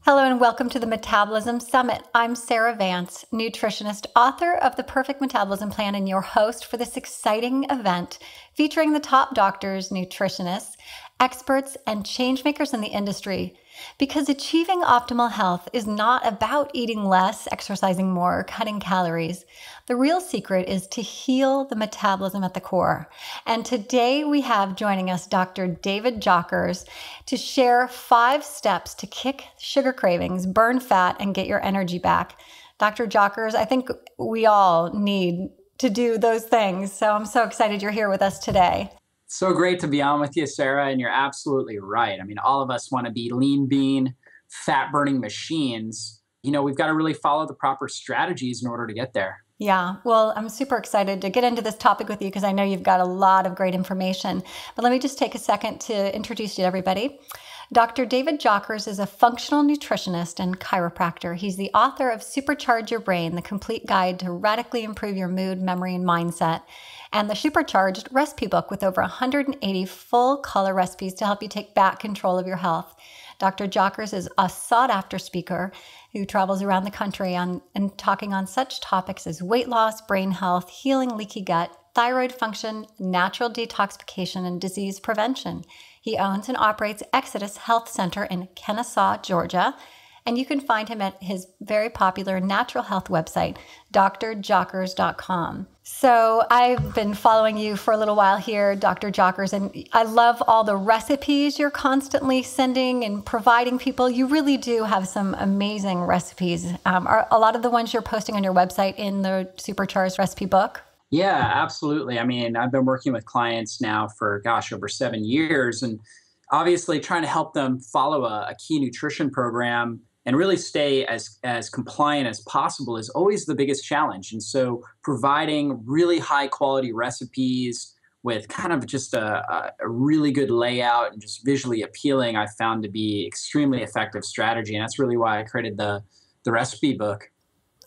Hello and welcome to the Metabolism Summit. I'm Sarah Vance, nutritionist, author of the Perfect Metabolism Plan, and your host for this exciting event featuring the top doctors, nutritionists, experts, and changemakers in the industry. Because achieving optimal health is not about eating less, exercising more, or cutting calories. The real secret is to heal the metabolism at the core. And today we have joining us Dr. David Jockers to share 5 steps to kick sugar cravings, burn fat, and get your energy back. Dr. Jockers, I think we all need to do those things. So I'm so excited you're here with us today. So great to be on with you, Sarah, and you're absolutely right. I mean, all of us want to be lean bean, fat-burning machines. We've got to really follow the proper strategies in order to get there. Yeah, well, I'm super excited to get into this topic with you because I know you've got a lot of great information. But let me just take a second to introduce you to everybody. Dr. David Jockers is a functional nutritionist and chiropractor. He's the author of Supercharge Your Brain, the complete guide to radically improve your mood, memory, and mindset, and the Supercharged recipe book with over 180 full color recipes to help you take back control of your health. Dr. Jockers is a sought-after speaker who travels around the country and talking on such topics as weight loss, brain health, healing leaky gut, thyroid function, natural detoxification, and disease prevention. He owns and operates Exodus Health Center in Kennesaw, Georgia, and you can find him at his very popular natural health website, drjockers.com. So I've been following you for a little while here, Dr. Jockers, and I love all the recipes you're constantly sending and providing people. You really do have some amazing recipes. Are a lot of the ones you're posting on your website in the Supercharged recipe book? Yeah, absolutely. I mean, I've been working with clients now for, over 7 years, and obviously trying to help them follow a key nutrition program and really stay as compliant as possible is always the biggest challenge. And so providing really high quality recipes with kind of just a really good layout and just visually appealing, I found to be extremely effective strategy. And that's really why I created the recipe book.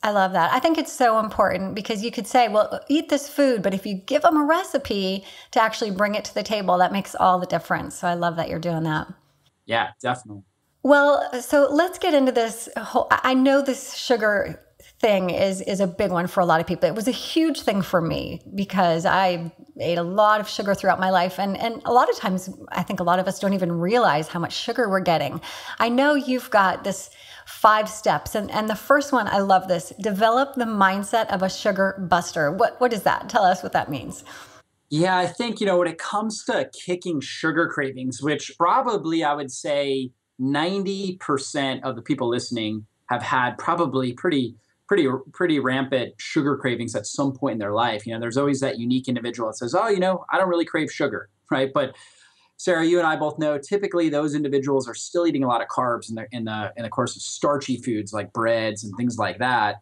I love that. I think it's so important because you could say, well, eat this food, but if you give them a recipe to actually bring it to the table, that makes all the difference. So I love that you're doing that. Yeah, definitely. Well, so let's get into this whole, I know this sugar thing is a big one for a lot of people. It was a huge thing for me because I ate a lot of sugar throughout my life. And a lot of times, I think a lot of us don't even realize how much sugar we're getting. I know you've got this 5 steps. And the first one, I love this, develop the mindset of a sugar buster. What is that? Tell us what that means. Yeah, I think, when it comes to kicking sugar cravings, which probably I would say 90% of the people listening have had probably pretty rampant sugar cravings at some point in their life. There's always that unique individual that says, oh, I don't really crave sugar, right? But Sarah, you and I both know typically those individuals are still eating a lot of carbs in the course of starchy foods like breads and things like that.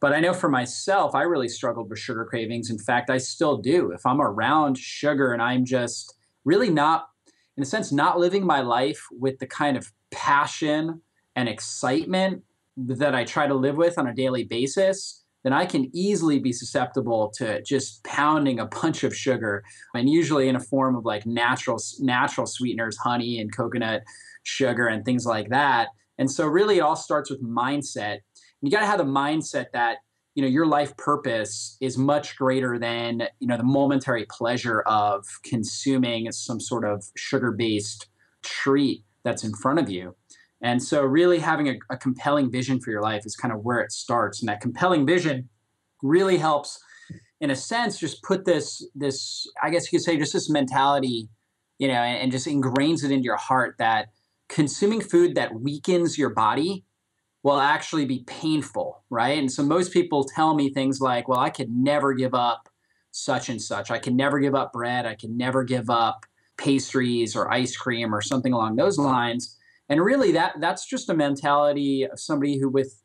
But I know for myself, I really struggled with sugar cravings. In fact, I still do. If I'm around sugar and I'm just really not, in a sense, not living my life with the kind of passion and excitement that I try to live with on a daily basis, then I can easily be susceptible to just pounding a bunch of sugar, and usually in a form of like natural sweeteners, honey and coconut sugar and things like that. And so really it all starts with mindset. You got to have the mindset that, your life purpose is much greater than, the momentary pleasure of consuming some sort of sugar-based treat that's in front of you. And so really having a compelling vision for your life is kind of where it starts. And that compelling vision really helps, in a sense, just put this, I guess you could say, just this mentality, and just ingrains it into your heart that consuming food that weakens your body will actually be painful, right? And so most people tell me things like, well, I could never give up such and such. I can never give up bread. I can never give up pastries or ice cream or something along those lines. And really that's just a mentality of somebody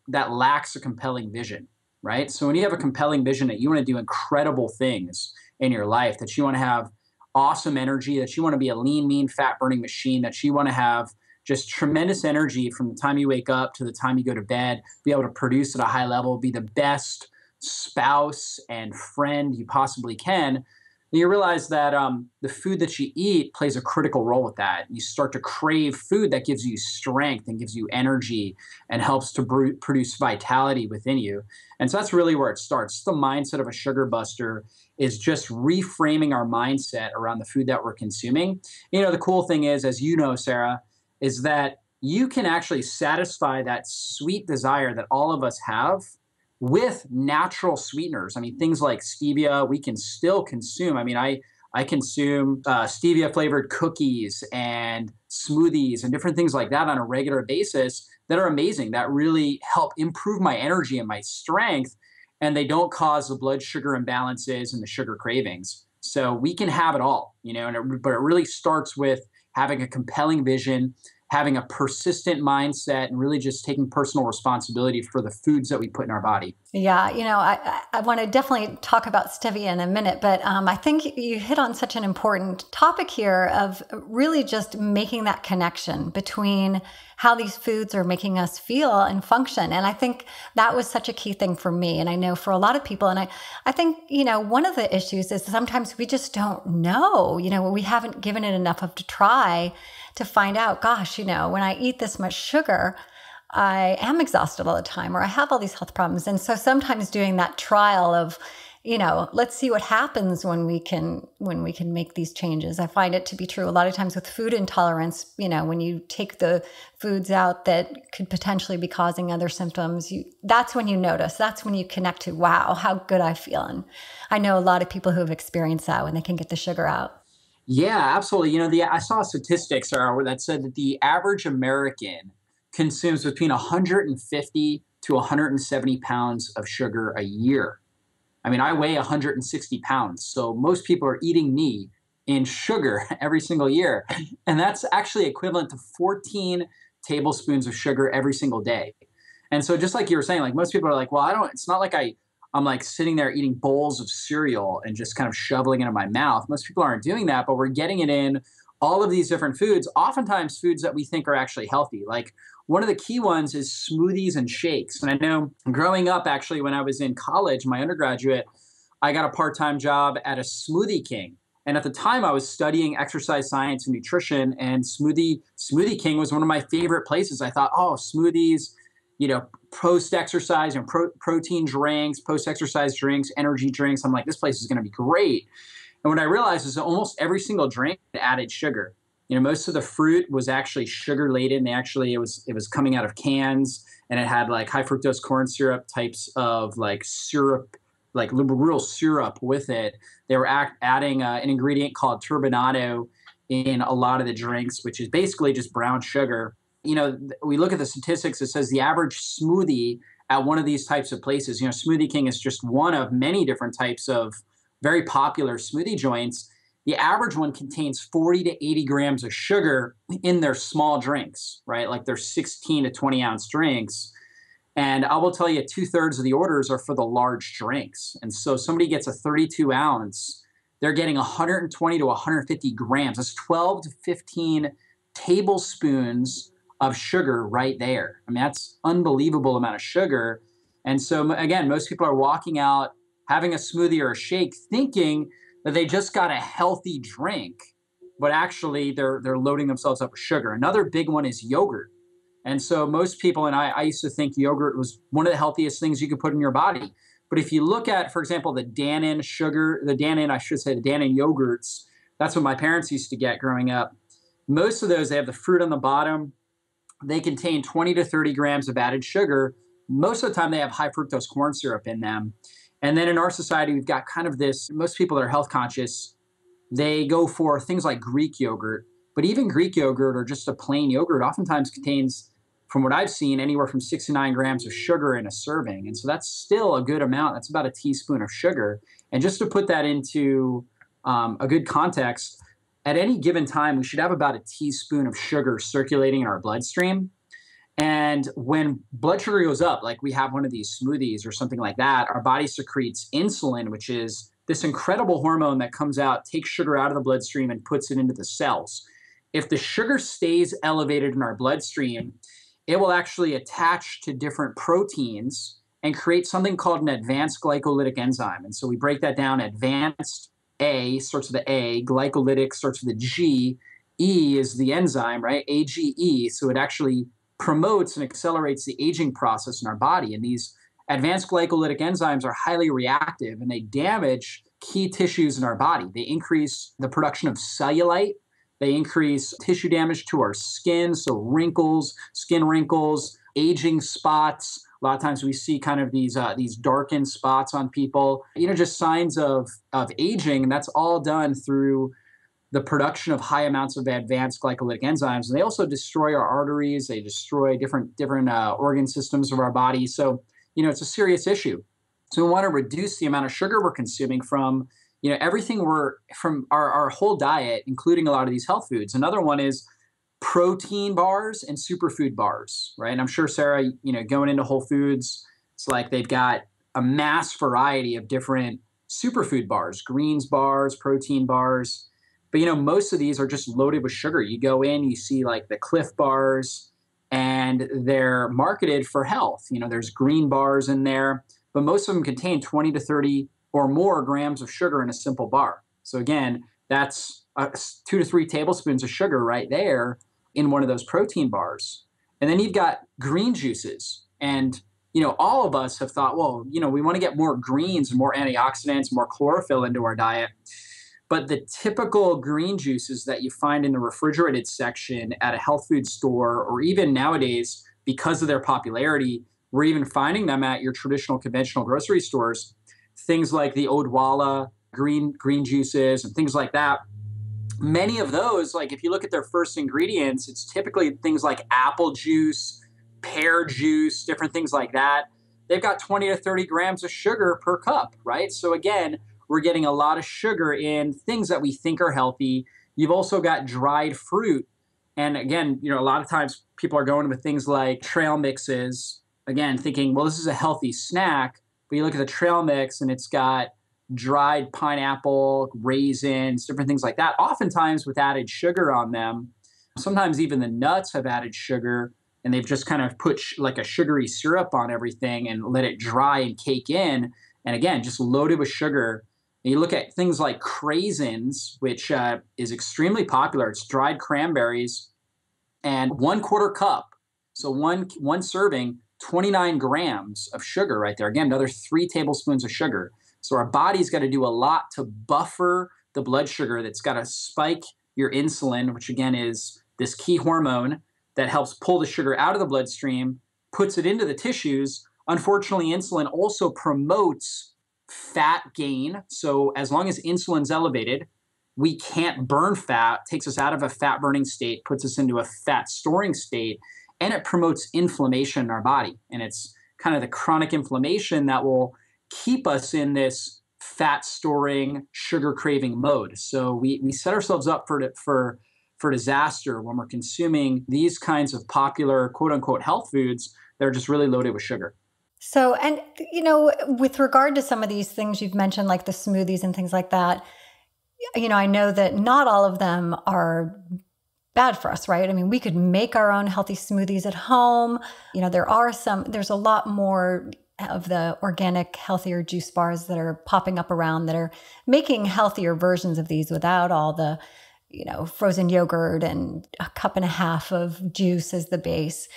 that lacks a compelling vision, right? So when you have a compelling vision that you want to do incredible things in your life, that you want to have awesome energy, that you want to be a lean, mean, fat-burning machine, that you want to have just tremendous energy from the time you wake up to the time you go to bed, be able to produce at a high level, be the best spouse and friend you possibly can, And you realize that the food that you eat plays a critical role with that. You start to crave food that gives you strength and gives you energy and helps to produce vitality within you. And so that's really where it starts. The mindset of a sugar buster is just reframing our mindset around the food that we're consuming. The cool thing is, as you know, Sarah, is that you can actually satisfy that sweet desire that all of us have with natural sweeteners. I mean, things like stevia, we can still consume. I mean, I consume stevia flavored cookies and smoothies and different things like that on a regular basis that are amazing, that really help improve my energy and my strength. And they don't cause the blood sugar imbalances and the sugar cravings. So we can have it all, but it really starts with having a compelling vision, having a persistent mindset, and really just taking personal responsibility for the foods that we put in our body. Yeah, I want to definitely talk about stevia in a minute, but I think you hit on such an important topic here of really just making that connection between how these foods are making us feel and function. And I think that was such a key thing for me. And I know for a lot of people, and I think, one of the issues is sometimes we just don't know, we haven't given it enough of to try to find out, gosh, when I eat this much sugar, I am exhausted all the time, or I have all these health problems. And so sometimes doing that trial of, let's see what happens when we can make these changes. I find it to be true a lot of times with food intolerance. When you take the foods out that could potentially be causing other symptoms, that's when you notice. That's when you connect to, wow, how good I feel. And I know a lot of people who have experienced that when they can get the sugar out. Yeah, absolutely. I saw statistics that said that the average American consumes between 150 to 170 pounds of sugar a year. I mean, I weigh 160 pounds, so most people are eating me in sugar every single year. And that's actually equivalent to 14 tablespoons of sugar every single day. And so just like you were saying, like most people are like, well, it's not like I'm like sitting there eating bowls of cereal and just kind of shoveling it in my mouth. Most people aren't doing that, but we're getting it in all of these different foods, oftentimes foods that we think are actually healthy. Like one of the key ones is smoothies and shakes. And I know growing up, actually, when I was in college, my undergraduate, I got a part-time job at a Smoothie King. And at the time I was studying exercise science and nutrition, and Smoothie King was one of my favorite places. I thought, oh, smoothies, post-exercise and protein drinks, post-exercise drinks, energy drinks. I'm like, this place is going to be great. And what I realized is that almost every single drink added sugar. Most of the fruit was actually sugar laden. It was coming out of cans, and it had like high fructose corn syrup types of like syrup, like real syrup with it. They were adding an ingredient called turbinado in a lot of the drinks, which is basically just brown sugar. We look at the statistics. It says the average smoothie at one of these types of places, Smoothie King is just one of many different types of very popular smoothie joints. The average one contains 40 to 80 grams of sugar in their small drinks, right? Like their 16 to 20 ounce drinks. And I will tell you, 2/3 of the orders are for the large drinks. And so somebody gets a 32 ounce, they're getting 120 to 150 grams. That's 12 to 15 tablespoons of sugar right there. I mean, that's unbelievable amount of sugar. And so again, most people are walking out, having a smoothie or a shake, thinking that they just got a healthy drink, but actually they're loading themselves up with sugar. Another big one is yogurt. And so most people, and I used to think yogurt was one of the healthiest things you could put in your body. But if you look at, for example, the Dannon yogurts, that's what my parents used to get growing up. Most of those, they have the fruit on the bottom. They contain 20 to 30 grams of added sugar. Most of the time they have high fructose corn syrup in them. And then in our society, we've got kind of this, most people that are health conscious, they go for things like Greek yogurt. But even Greek yogurt or just a plain yogurt oftentimes contains, from what I've seen, anywhere from 6 to 9 grams of sugar in a serving. And so that's still a good amount. That's about a teaspoon of sugar. And just to put that into a good context, at any given time, we should have about a teaspoon of sugar circulating in our bloodstream. And when blood sugar goes up, like we have one of these smoothies or something like that, our body secretes insulin, which is this incredible hormone that comes out, takes sugar out of the bloodstream and puts it into the cells. If the sugar stays elevated in our bloodstream, it will actually attach to different proteins and create something called an advanced glycolytic enzyme. And so we break that down, advanced A starts with the A, glycolytic starts with the G, E is the enzyme, right? AGE. So it actually promotes and accelerates the aging process in our body. And these advanced glycolytic enzymes are highly reactive and they damage key tissues in our body. They increase the production of cellulite. They increase tissue damage to our skin, so wrinkles, skin wrinkles, aging spots. A lot of times we see kind of these darkened spots on people, just signs of aging, and that's all done through the production of high amounts of advanced glycolytic enzymes. And they also destroy our arteries. They destroy different organ systems of our body. So, it's a serious issue. So we want to reduce the amount of sugar we're consuming from, everything from our whole diet, including a lot of these health foods. Another one is protein bars and superfood bars, right? And I'm sure, Sarah, going into Whole Foods, it's like they've got a mass variety of different superfood bars, greens bars, protein bars. But, most of these are just loaded with sugar. You go in, you see like the Cliff bars, and they're marketed for health. There's green bars in there, but most of them contain 20 to 30 or more grams of sugar in a simple bar. So again, that's 2 to 3 tablespoons of sugar right there in one of those protein bars. And then you've got green juices. And, all of us have thought, well, we want to get more greens and more antioxidants, more chlorophyll into our diet. But the typical green juices that you find in the refrigerated section at a health food store, or even nowadays, because of their popularity, we're even finding them at your traditional conventional grocery stores. Things like the Odwalla green juices and things like that. Many of those, like if you look at their first ingredients, it's typically things like apple juice, pear juice, different things like that. They've got 20 to 30 grams of sugar per cup, right? So again, we're getting a lot of sugar in things that we think are healthy. You've also got dried fruit. And again, a lot of times people are going with things like trail mixes, again, thinking, well, this is a healthy snack. But you look at the trail mix and it's got dried pineapple, raisins, different things like that, oftentimes with added sugar on them. Sometimes even the nuts have added sugar, and they've just kind of put like a sugary syrup on everything and let it dry and cake in. And again, just loaded with sugar. And you look at things like craisins, which is extremely popular. It's dried cranberries, and 1/4 cup. So one serving, 29 grams of sugar right there. Again, another 3 tablespoons of sugar. So our body's got to do a lot to buffer the blood sugar. That's got to spike your insulin, which again is this key hormone that helps pull the sugar out of the bloodstream, puts it into the tissues. Unfortunately, insulin also promotes fat gain. So as long as insulin's elevated, we can't burn fat, takes us out of a fat burning state, puts us into a fat storing state, and it promotes inflammation in our body. And it's kind of the chronic inflammation that will keep us in this fat storing, sugar craving mode. So we set ourselves up for disaster when we're consuming these kinds of popular quote unquote health foods that are just really loaded with sugar. So, and, with regard to some of these things you've mentioned, like the smoothies and things like that, I know that not all of them are bad for us, right? I mean, we could make our own healthy smoothies at home. There's a lot more of the organic, healthier juice bars that are popping up around that are making healthier versions of these without all the, frozen yogurt and 1.5 cups of juice as the base.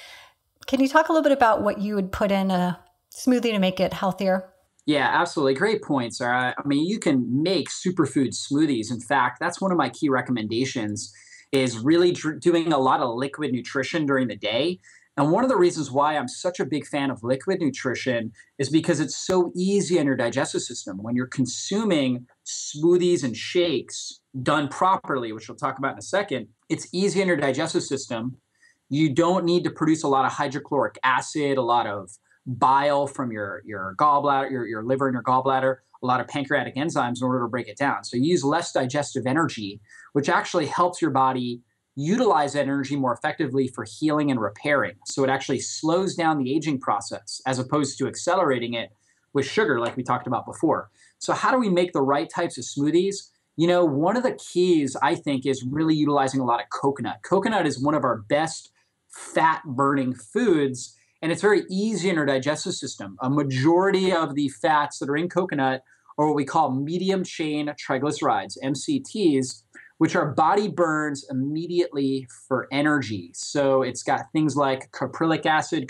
Can you talk a little bit about what you would put in a smoothie to make it healthier? Yeah, absolutely. Great point, Sarah. I mean, you can make superfood smoothies. In fact, that's one of my key recommendations is really doing a lot of liquid nutrition during the day. And one of the reasons why I'm such a big fan of liquid nutrition is because it's so easy in your digestive system. When you're consuming smoothies and shakes done properly, which we'll talk about in a second, it's easy in your digestive system. You don't need to produce a lot of hydrochloric acid, a lot of bile from your gallbladder, your liver and your gallbladder, a lot of pancreatic enzymes in order to break it down. So you use less digestive energy, which actually helps your body utilize that energy more effectively for healing and repairing. So it actually slows down the aging process as opposed to accelerating it with sugar like we talked about before. So how do we make the right types of smoothies? One of the keys, I think, is really utilizing a lot of coconut. Coconut is one of our best fat-burning foods, and it's very easy in our digestive system. A majority of the fats that are in coconut or what we call medium chain triglycerides, MCTs, which our body burns immediately for energy. So it's got things like caprylic acid,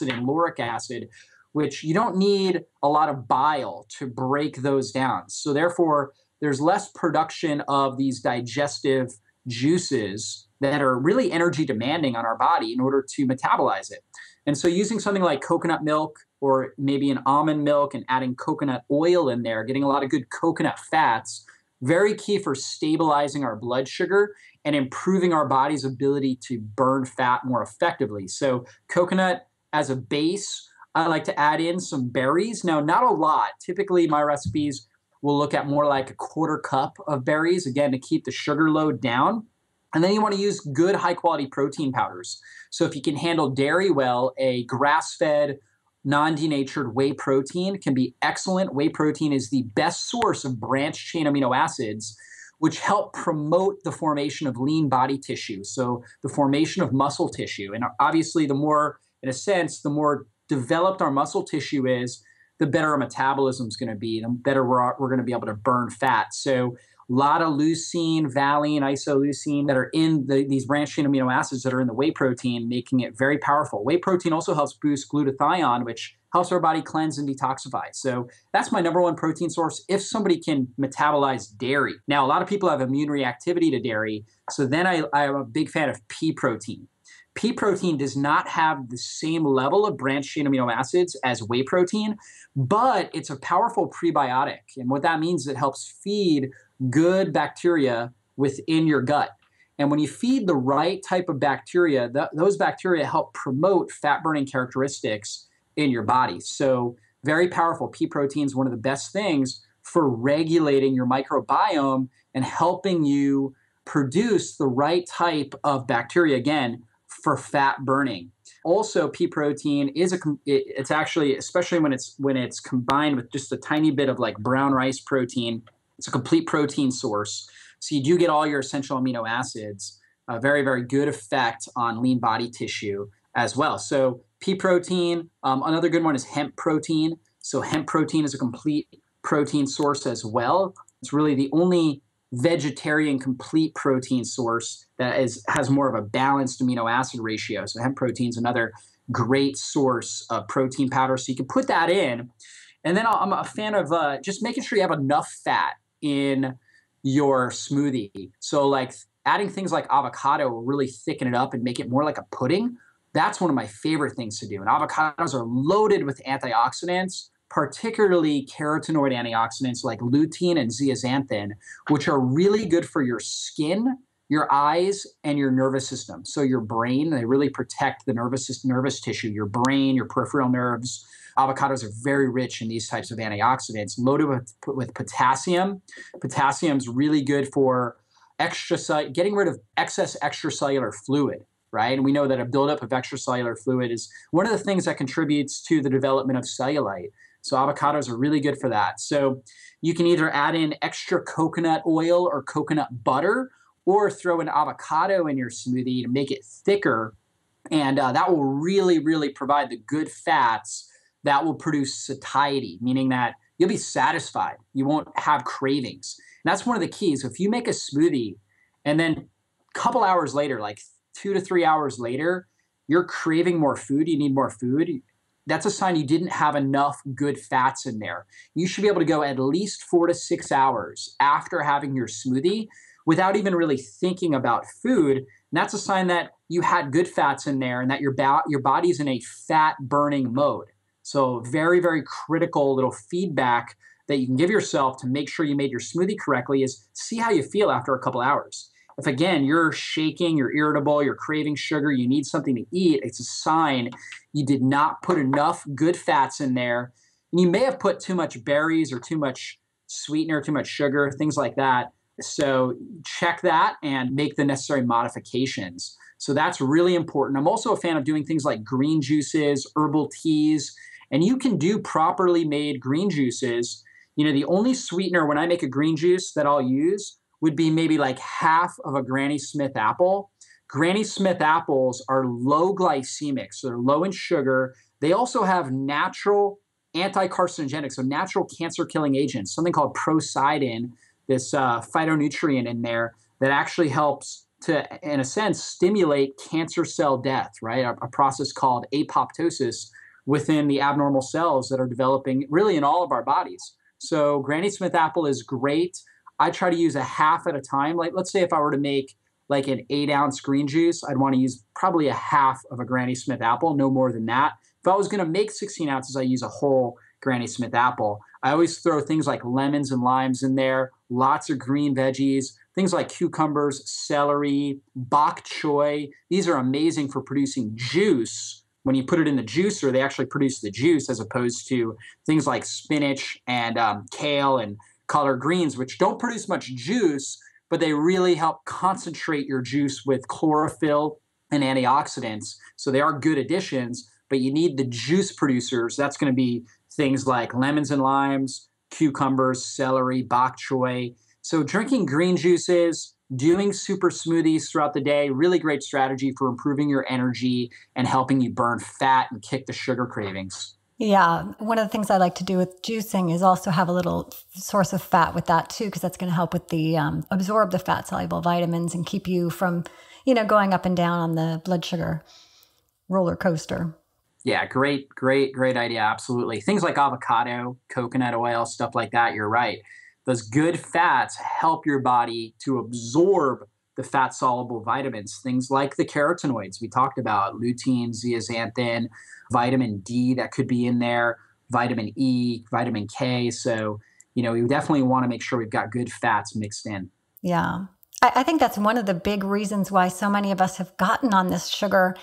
and lauric acid, which you don't need a lot of bile to break those down. So therefore, there's less production of these digestive juices that are really energy demanding on our body in order to metabolize it. And so using something like coconut milk or maybe an almond milk and adding coconut oil in there, getting a lot of good coconut fats, very key for stabilizing our blood sugar and improving our body's ability to burn fat more effectively. So coconut as a base, I like to add in some berries. Now, not a lot. Typically, my recipes will look at more like a quarter cup of berries, again, to keep the sugar load down. And then you want to use good high quality protein powders. So if you can handle dairy well, a grass-fed, non-denatured whey protein can be excellent. Whey protein is the best source of branched chain amino acids, which help promote the formation of lean body tissue. So the formation of muscle tissue. And obviously the more, in a sense, the more developed our muscle tissue is, the better our metabolism is going to be, the better we're going to be able to burn fat. So a lot of leucine, valine, isoleucine that are in these branched chain amino acids that are in the whey protein, making it very powerful. Whey protein also helps boost glutathione, which helps our body cleanse and detoxify. So that's my number one protein source if somebody can metabolize dairy. Now, a lot of people have immune reactivity to dairy. So then I am a big fan of pea protein. Pea protein does not have the same level of branched chain amino acids as whey protein, but it's a powerful prebiotic. And what that means is it helps feed good bacteria within your gut. And when you feed the right type of bacteria, those bacteria help promote fat-burning characteristics in your body. So very powerful. Pea protein is one of the best things for regulating your microbiome and helping you produce the right type of bacteria, again, for fat burning. Also, pea protein it's actually, especially when it's combined with just a tiny bit of like brown rice protein, it's a complete protein source. So you do get all your essential amino acids, a very, very good effect on lean body tissue as well. So pea protein, another good one is hemp protein. So hemp protein is a complete protein source as well. It's really the only vegetarian complete protein source that has more of a balanced amino acid ratio. So hemp protein is another great source of protein powder. So you can put that in. And then I'm a fan of just making sure you have enough fat in your smoothie. So like adding things like avocado will really thicken it up and make it more like a pudding. That's one of my favorite things to do. And avocados are loaded with antioxidants, particularly carotenoid antioxidants like lutein and zeaxanthin, which are really good for your skin, your eyes, and your nervous system. So your brain, they really protect the nervous tissue, your brain, your peripheral nerves. Avocados are very rich in these types of antioxidants, loaded with potassium. Potassium is really good for getting rid of excess extracellular fluid, right? And we know that a buildup of extracellular fluid is one of the things that contributes to the development of cellulite. So avocados are really good for that. So you can either add in extra coconut oil or coconut butter, or throw an avocado in your smoothie to make it thicker. And that will really, really provide the good fats that will produce satiety, meaning that you'll be satisfied. You won't have cravings. And that's one of the keys. If you make a smoothie and then a couple hours later, like 2 to 3 hours later, you're craving more food, you need more food, that's a sign you didn't have enough good fats in there. You should be able to go at least 4 to 6 hours after having your smoothie without even really thinking about food. And that's a sign that you had good fats in there and that your body's in a fat burning mode. So very, very critical little feedback that you can give yourself to make sure you made your smoothie correctly is see how you feel after a couple hours. If again, you're shaking, you're irritable, you're craving sugar, you need something to eat, it's a sign you did not put enough good fats in there. And you may have put too much berries or too much sweetener, too much sugar, things like that. So check that and make the necessary modifications. So that's really important. I'm also a fan of doing things like green juices, herbal teas, and you can do properly made green juices. You know, the only sweetener when I make a green juice that I'll use would be maybe like half of a Granny Smith apple. Granny Smith apples are low glycemic, so they're low in sugar. They also have natural anti-carcinogenic, so natural cancer-killing agents, something called prosidin, this phytonutrient in there that actually helps to, in a sense, stimulate cancer cell death, right? A process called apoptosis within the abnormal cells that are developing really in all of our bodies. So Granny Smith apple is great. I try to use a half at a time. Like, let's say if I were to make like an 8-ounce green juice, I'd want to use probably a half of a Granny Smith apple, no more than that. If I was going to make 16 ounces, I use a whole Granny Smith apple. I always throw things like lemons and limes in there, lots of green veggies, things like cucumbers, celery, bok choy. These are amazing for producing juice. When you put it in the juicer, they actually produce the juice, as opposed to things like spinach and kale and collard greens, which don't produce much juice, but they really help concentrate your juice with chlorophyll and antioxidants. So they are good additions, but you need the juice producers. That's going to be things like lemons and limes, cucumbers, celery, bok choy. So drinking green juices, doing super smoothies throughout the day, really great strategy for improving your energy and helping you burn fat and kick the sugar cravings. Yeah. One of the things I like to do with juicing is also have a little source of fat with that too, because that's going to help with the absorb the fat soluble vitamins and keep you from, going up and down on the blood sugar roller coaster. Yeah, great idea. Absolutely. Things like avocado, coconut oil, stuff like that. You're right. Those good fats help your body to absorb the fat soluble vitamins, things like the carotenoids we talked about, lutein, zeaxanthin, vitamin D that could be in there, vitamin E, vitamin K. So, we definitely want to make sure we've got good fats mixed in. Yeah. I think that's one of the big reasons why so many of us have gotten on this sugar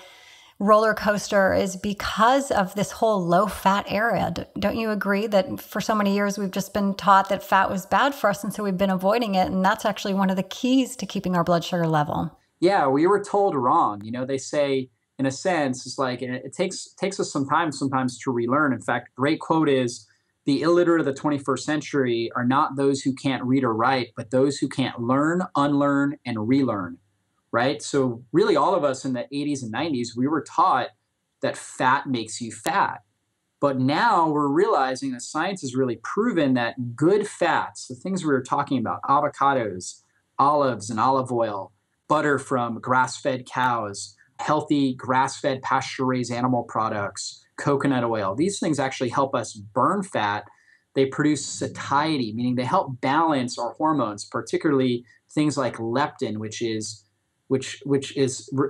roller coaster is because of this whole low fat era. Don't you agree that for so many years we've just been taught that fat was bad for us, and so we've been avoiding it, and that's actually one of the keys to keeping our blood sugar level? Yeah, we were told wrong. They say, in a sense, it's like it takes us some time sometimes to relearn. In fact, great quote is, the illiterate of the 21st century are not those who can't read or write, but those who can't learn, unlearn, and relearn. Right? So really all of us in the 80s and 90s, we were taught that fat makes you fat. But now we're realizing that science has really proven that good fats, the things we were talking about, avocados, olives and olive oil, butter from grass-fed cows, healthy grass-fed pasture-raised animal products, coconut oil, these things actually help us burn fat. They produce satiety, meaning they help balance our hormones, particularly things like leptin, which is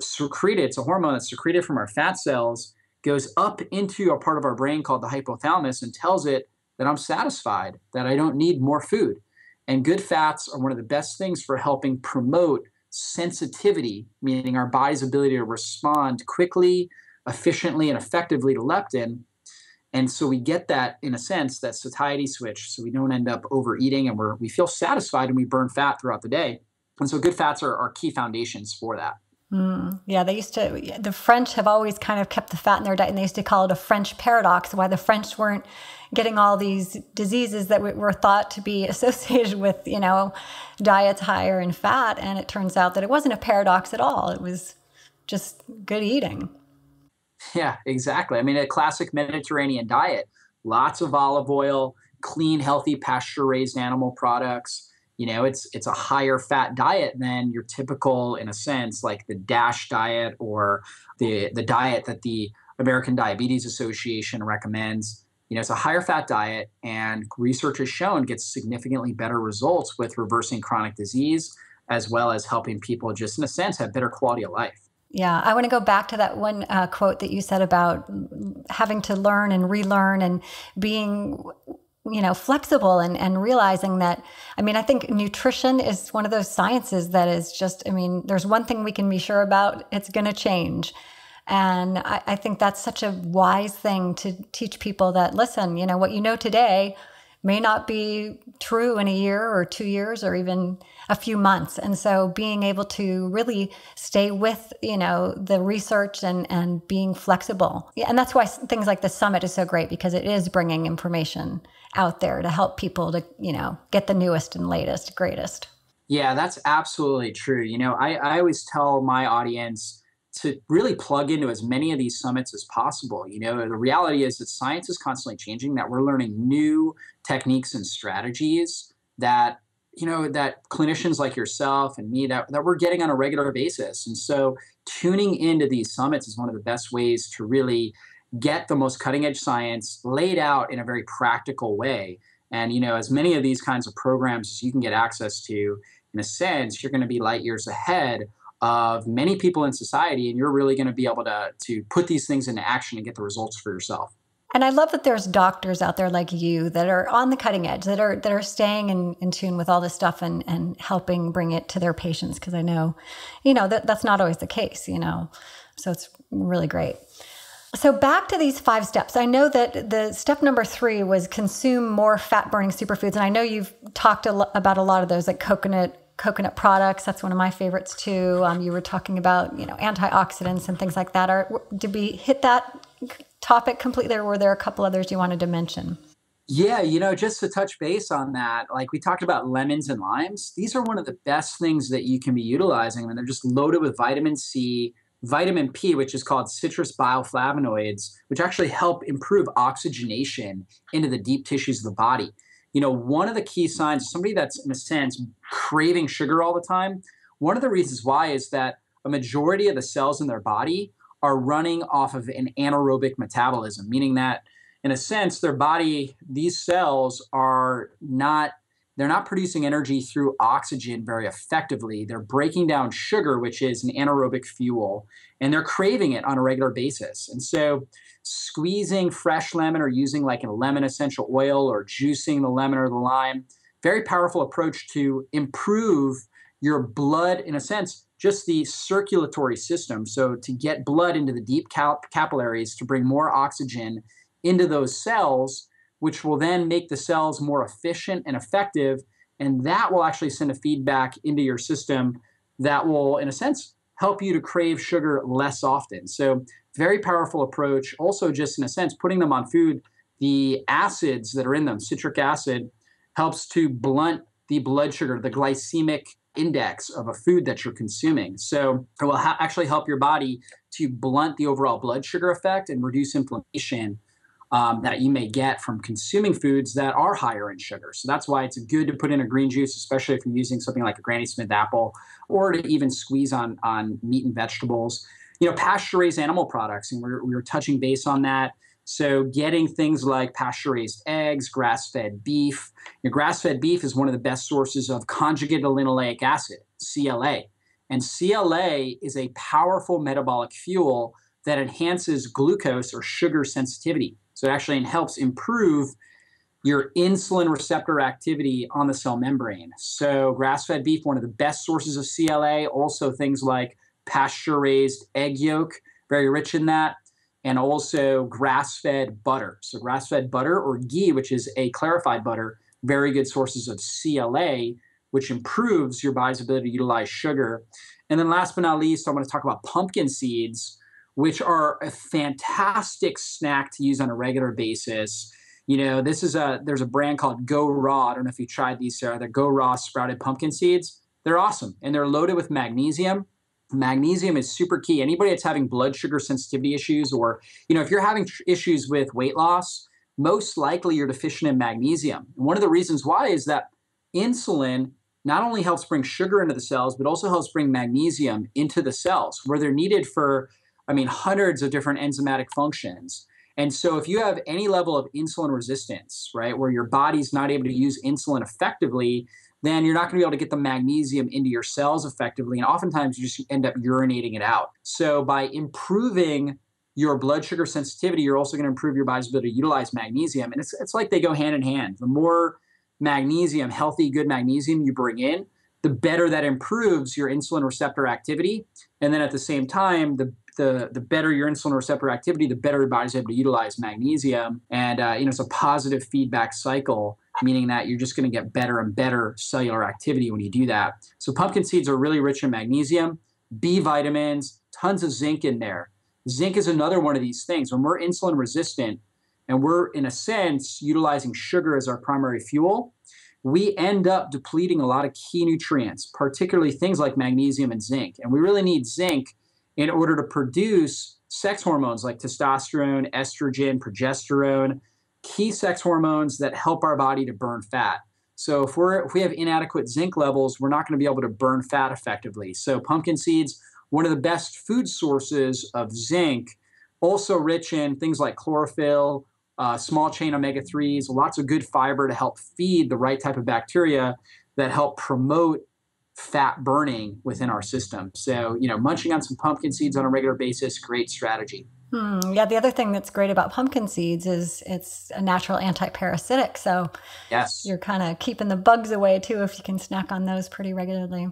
secreted. It's a hormone that's secreted from our fat cells, goes up into a part of our brain called the hypothalamus and tells it that I'm satisfied, that I don't need more food. And good fats are one of the best things for helping promote sensitivity, meaning our body's ability to respond quickly, efficiently, and effectively to leptin. And so we get that, in a sense, that satiety switch, so we don't end up overeating, and we feel satisfied and we burn fat throughout the day. And so good fats are key foundations for that. Yeah, the French have always kind of kept the fat in their diet, and they used to call it a French paradox, why the French weren't getting all these diseases that were thought to be associated with, diets higher in fat. And it turns out that it wasn't a paradox at all. It was just good eating. Yeah, exactly. I mean, a classic Mediterranean diet, lots of olive oil, clean, healthy, pasture-raised animal products. It's a higher fat diet than your typical, in a sense, like the DASH diet or the diet that the American Diabetes Association recommends. It's a higher fat diet, and research has shown gets significantly better results with reversing chronic disease, as well as helping people just, in a sense, have better quality of life. Yeah, I want to go back to that one quote that you said about having to learn and relearn and being flexible and realizing that, I think nutrition is one of those sciences that is just, there's one thing we can be sure about, it's going to change. And I think that's such a wise thing to teach people that, listen, what you know today may not be true in a year or 2 years or even a few months. And so being able to really stay with, the research and being flexible. Yeah, and that's why things like the summit is so great, because it is bringing information out there to help people to, get the newest and latest, greatest. Yeah, that's absolutely true. I always tell my audience to really plug into as many of these summits as possible. The reality is that science is constantly changing, that we're learning new techniques and strategies that, that clinicians like yourself and me, that we're getting on a regular basis. And so tuning into these summits is one of the best ways to really get the most cutting edge science laid out in a very practical way. And, as many of these kinds of programs as you can get access to, in a sense, you're going to be light years ahead of many people in society, and you're really going to be able to put these things into action and get the results for yourself. And I love that there's doctors out there like you that are on the cutting edge, that are staying in tune with all this stuff and helping bring it to their patients. Because I know, that's not always the case, so it's really great. So back to these 5 steps. I know that the step number 3 was consume more fat-burning superfoods. And I know you've talked about a lot of those, like coconut products. That's one of my favorites too. You were talking about, antioxidants and things like that. Did we hit that topic completely, or were there a couple others you wanted to mention? Yeah, just to touch base on that, like we talked about lemons and limes. These are one of the best things that you can be utilizing. I mean, they're just loaded with vitamin C, vitamin P, which is called citrus bioflavonoids, which actually help improve oxygenation into the deep tissues of the body. One of the key signs of somebody that's, in a sense, craving sugar all the time, one of the reasons why is that a majority of the cells in their body are running off of an anaerobic metabolism, meaning that, in a sense, their body, these cells they're not producing energy through oxygen very effectively. They're breaking down sugar, which is an anaerobic fuel, and they're craving it on a regular basis. And so squeezing fresh lemon or using like a lemon essential oil or juicing the lemon or the lime, very powerful approach to improve your blood, in a sense, just the circulatory system. So to get blood into the deep capillaries to bring more oxygen into those cells, which will then make the cells more efficient and effective. And that will actually send a feedback into your system that will, in a sense, help you to crave sugar less often. So very powerful approach. Also, just in a sense, putting them on food, the acids that are in them, citric acid, helps to blunt the blood sugar, the glycemic index of a food that you're consuming. So it will actually help your body to blunt the overall blood sugar effect and reduce inflammation that you may get from consuming foods that are higher in sugar. So that's why it's good to put in a green juice, especially if you're using something like a Granny Smith apple, or to even squeeze on meat and vegetables. Pasture-raised animal products, and we were touching base on that. So getting things like pasture-raised eggs, grass-fed beef. Grass-fed beef is one of the best sources of conjugated linoleic acid, CLA. And CLA is a powerful metabolic fuel that enhances glucose or sugar sensitivity. So it actually helps improve your insulin receptor activity on the cell membrane. So grass-fed beef, one of the best sources of CLA. Also things like pasture-raised egg yolk, very rich in that. And also grass-fed butter. So grass-fed butter or ghee, which is a clarified butter, very good sources of CLA, which improves your body's ability to utilize sugar. And then last but not least, I want to talk about pumpkin seeds, which are a fantastic snack to use on a regular basis. There's a brand called Go Raw. I don't know if you tried these, Sarah. They're Go Raw sprouted pumpkin seeds. They're awesome, and they're loaded with magnesium. Magnesium is super key. Anybody that's having blood sugar sensitivity issues, or if you're having issues with weight loss, most likely you're deficient in magnesium. And one of the reasons why is that insulin not only helps bring sugar into the cells, but also helps bring magnesium into the cells where they're needed for hundreds of different enzymatic functions. And so if you have any level of insulin resistance, right, where your body's not able to use insulin effectively, then you're not going to be able to get the magnesium into your cells effectively. And oftentimes you just end up urinating it out. So by improving your blood sugar sensitivity, you're also going to improve your body's ability to utilize magnesium. And it's like they go hand in hand. The more magnesium, healthy, good magnesium you bring in, the better that improves your insulin receptor activity. And then at the same time, the better your insulin receptor activity, the better your body's able to utilize magnesium. And it's a positive feedback cycle, meaning that you're just going to get better and better cellular activity when you do that. So pumpkin seeds are really rich in magnesium, B vitamins, tons of zinc in there. Zinc is another one of these things. When we're insulin resistant and we're, in a sense, utilizing sugar as our primary fuel, we end up depleting a lot of key nutrients, particularly things like magnesium and zinc. And we really need zinc in order to produce sex hormones like testosterone, estrogen, progesterone, key sex hormones that help our body to burn fat. So if we have inadequate zinc levels, we're not going to be able to burn fat effectively. So pumpkin seeds, one of the best food sources of zinc, also rich in things like chlorophyll, small chain omega-3s, lots of good fiber to help feed the right type of bacteria that help promote fat burning within our system. So, munching on some pumpkin seeds on a regular basis, great strategy. Yeah, the other thing that's great about pumpkin seeds is it's a natural anti-parasitic. So yes, you're kind of keeping the bugs away too if you can snack on those pretty regularly.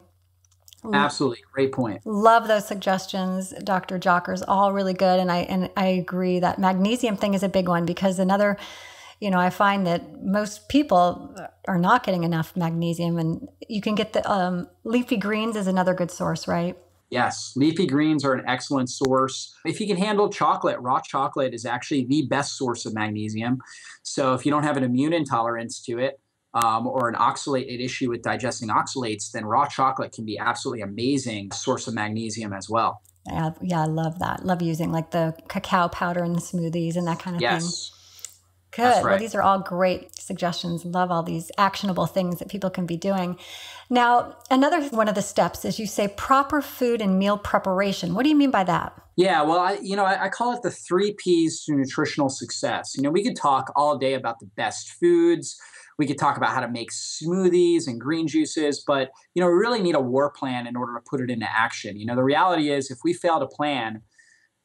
Absolutely. Great point. Love those suggestions, Dr. Jockers, all really good. And I agree that magnesium thing is a big one because I find that most people are not getting enough magnesium, and you can get the leafy greens is another good source, right? Yes, leafy greens are an excellent source. If you can handle chocolate, raw chocolate is actually the best source of magnesium. So if you don't have an immune intolerance to it, or an oxalate issue with digesting oxalates, then raw chocolate can be absolutely amazing source of magnesium as well. Yeah, I love that. Love using like the cacao powder in the smoothies and that kind of thing. Yes. Good. That's right. Well, these are all great suggestions. Love all these actionable things that people can be doing. Now, another one of the steps is you say proper food and meal preparation. What do you mean by that? Yeah, well, I call it the 3 Ps to nutritional success. We could talk all day about the best foods. We could talk about how to make smoothies and green juices, but, we really need a war plan in order to put it into action. The reality is if we fail to plan,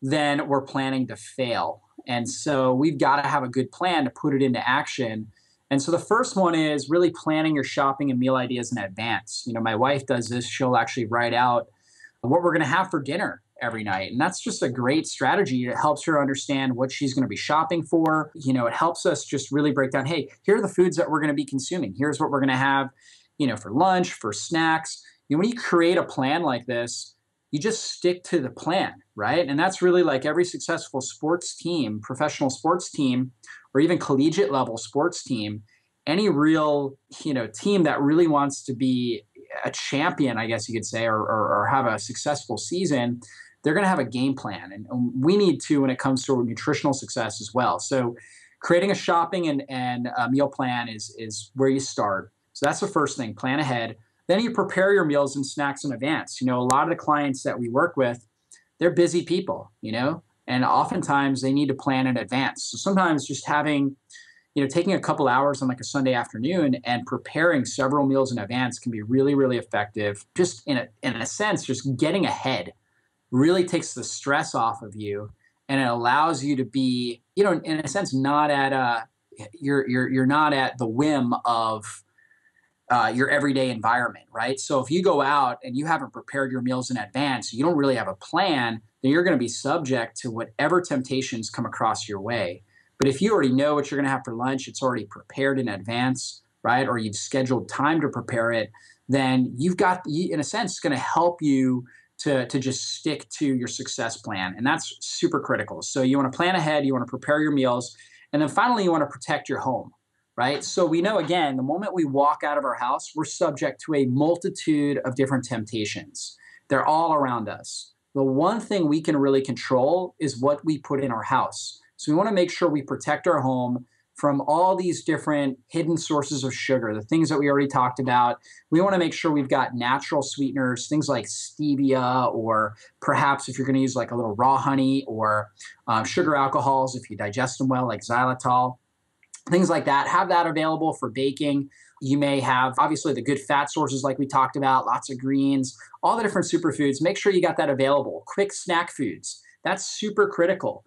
then we're planning to fail. And so we've got to have a good plan to put it into action. And so the first one is really planning your shopping and meal ideas in advance. My wife does this. She'll actually write out what we're going to have for dinner every night. And that's just a great strategy. It helps her understand what she's going to be shopping for. It helps us just really break down, hey, here are the foods that we're going to be consuming. Here's what we're going to have, for lunch, for snacks. When you create a plan like this, you just stick to the plan, right? And that's really like every successful sports team, professional sports team, or even collegiate level sports team, any real, team that really wants to be a champion, I guess you could say, or have a successful season, they're going to have a game plan. And we need to when it comes to nutritional success as well. So creating a shopping and a meal plan is where you start. So that's the first thing, plan ahead. Then you prepare your meals and snacks in advance. A lot of the clients that we work with, they're busy people, and oftentimes they need to plan in advance. So sometimes just having, taking a couple hours on like a Sunday afternoon and preparing several meals in advance can be really, really effective. Just in a sense, just getting ahead really takes the stress off of you, and it allows you to be, in a sense, not at you're not at the whim of your everyday environment, right? So if you go out and you haven't prepared your meals in advance, you don't really have a plan, then you're going to be subject to whatever temptations come across your way. But if you already know what you're going to have for lunch, it's already prepared in advance, right? Or you've scheduled time to prepare it, then you've got, in a sense, it's going to help you to just stick to your success plan. And that's super critical. So you want to plan ahead, you want to prepare your meals, and then finally you want to protect your home. Right? So we know, again, the moment we walk out of our house, we're subject to a multitude of different temptations. They're all around us. The one thing we can really control is what we put in our house. So we want to make sure we protect our home from all these different hidden sources of sugar, the things that we already talked about. We want to make sure we've got natural sweeteners, things like stevia, or perhaps if you're going to use like a little raw honey, or sugar alcohols, if you digest them well, like xylitol. Things like that, have that available for baking. You may have, obviously, the good fat sources like we talked about, lots of greens, all the different superfoods. Make sure you got that available. Quick snack foods, that's super critical.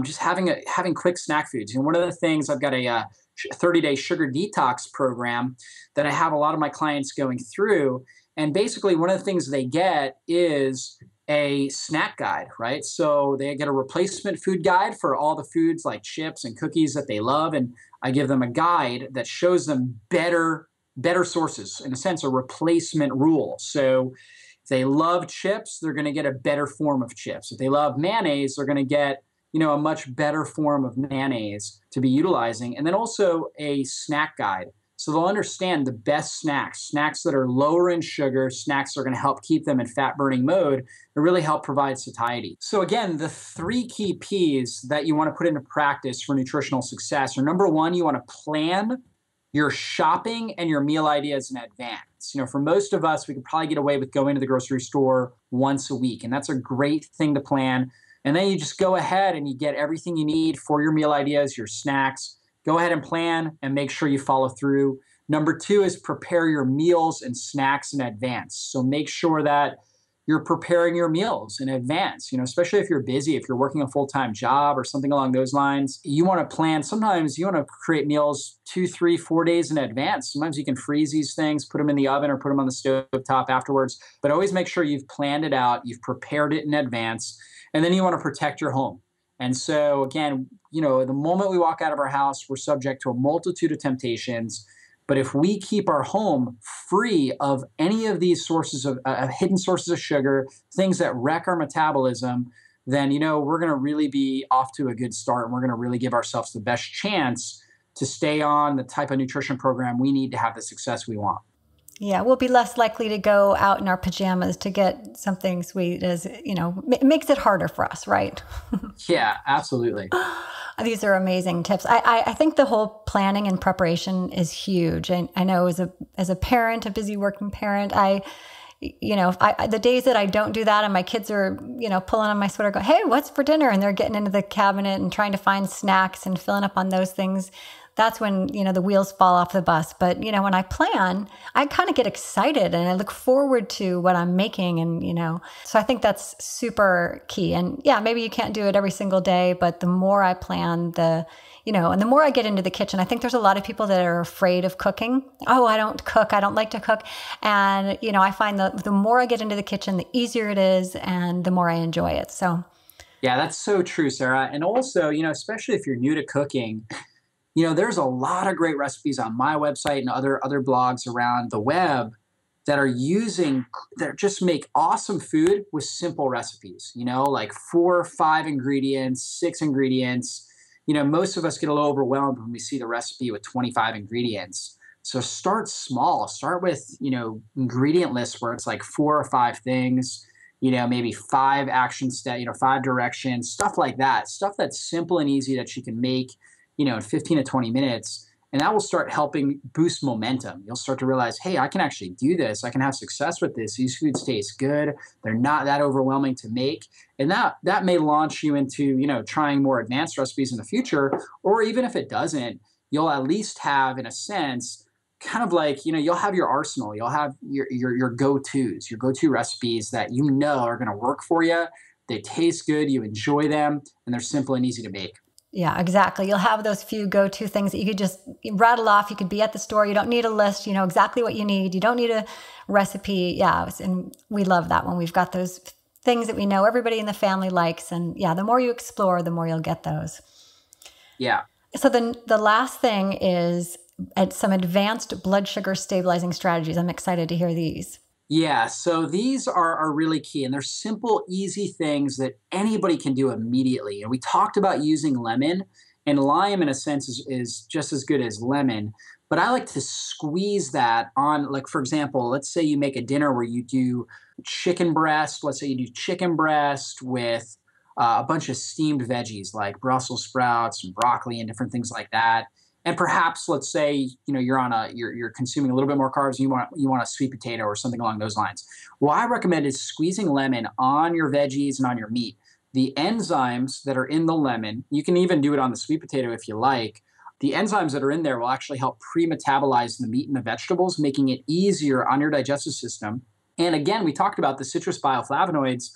Just having quick snack foods. One of the things, I've got a 30-day sugar detox program that I have a lot of my clients going through. And basically, one of the things they get is a snack guide, right? So they get a replacement food guide for all the foods like chips and cookies that they love. And I give them a guide that shows them better sources, in a sense, a replacement rule. So if they love chips, they're going to get a better form of chips. If they love mayonnaise, they're going to get, a much better form of mayonnaise to be utilizing. And then also a snack guide So they'll understand the best snacks that are lower in sugar, snacks that are going to help keep them in fat burning mode and really help provide satiety. So again, the 3 key P's that you want to put into practice for nutritional success are: number 1, you want to plan your shopping and your meal ideas in advance. For most of us, we could probably get away with going to the grocery store once a week, and that's a great thing to plan. And then you just go ahead and you get everything you need for your meal ideas, your snacks. Go ahead and plan and make sure you follow through. Number 2 is prepare your meals and snacks in advance. So make sure that you're preparing your meals in advance, especially if you're busy, if you're working a full-time job or something along those lines. You want to plan. Sometimes you want to create meals 2, 3, 4 days in advance. Sometimes you can freeze these things, put them in the oven or put them on the stove top afterwards. But always make sure you've planned it out, you've prepared it in advance, and then you want to protect your home. And so again, the moment we walk out of our house, we're subject to a multitude of temptations. But if we keep our home free of any of these sources of hidden sources of sugar, things that wreck our metabolism, then, we're going to really be off to a good start. And we're going to really give ourselves the best chance to stay on the type of nutrition program we need to have the success we want. Yeah, we'll be less likely to go out in our pajamas to get something sweet, as it makes it harder for us, right? Yeah, absolutely. These are amazing tips. I think the whole planning and preparation is huge. And I know as a parent, a busy working parent, the days that I don't do that and my kids are, pulling on my sweater, go, hey, what's for dinner? And they're getting into the cabinet and trying to find snacks and filling up on those things. That's when, the wheels fall off the bus. But, when I plan, I kind of get excited and I look forward to what I'm making. And, so I think that's super key. And yeah, maybe you can't do it every single day, but the more I plan, and the more I get into the kitchen, I think there's a lot of people that are afraid of cooking. Oh, I don't cook. I don't like to cook. And, I find that the more I get into the kitchen, the easier it is and the more I enjoy it. So. Yeah, that's so true, Sarah. And also, especially if you're new to cooking, there's a lot of great recipes on my website and other blogs around the web that just make awesome food with simple recipes, like 4 or 5 ingredients, 6 ingredients. Most of us get a little overwhelmed when we see the recipe with 25 ingredients. So start small. Start with, ingredient lists where it's like 4 or 5 things, maybe 5 action steps, 5 directions, stuff like that. Stuff that's simple and easy that you can make in 15 to 20 minutes, and that will start helping boost momentum. You'll start to realize, hey, I can actually do this. I can have success with this. These foods taste good. They're not that overwhelming to make. And that may launch you into, trying more advanced recipes in the future. Or even if it doesn't, you'll at least have, in a sense, kind of like, you'll have your arsenal. You'll have your go-tos, your go-to recipes that are going to work for you. They taste good. You enjoy them. And they're simple and easy to make. Yeah, exactly. You'll have those few go-to things that you could just rattle off. You could be at the store. You don't need a list. You know exactly what you need. You don't need a recipe. Yeah, and we love that when we've got those things that we know everybody in the family likes. And yeah, the more you explore, the more you'll get those. Yeah. So then the last thing is some advanced blood sugar stabilizing strategies. I'm excited to hear these. Yeah, so these are really key, and they're simple, easy things that anybody can do immediately. And we talked about using lemon, and lime, in a sense, is just as good as lemon. But I like to squeeze that on, like, for example, let's say you make a dinner where you do chicken breast. Let's say you do chicken breast with a bunch of steamed veggies like Brussels sprouts and broccoli and different things like that. And perhaps, let's say, you're consuming a little bit more carbs and you want a sweet potato or something along those lines. What I recommend is squeezing lemon on your veggies and on your meat. The enzymes that are in the lemon, you can even do it on the sweet potato if you like. The enzymes that are in there will actually help pre-metabolize the meat and the vegetables, making it easier on your digestive system. And again, we talked about the citrus bioflavonoids.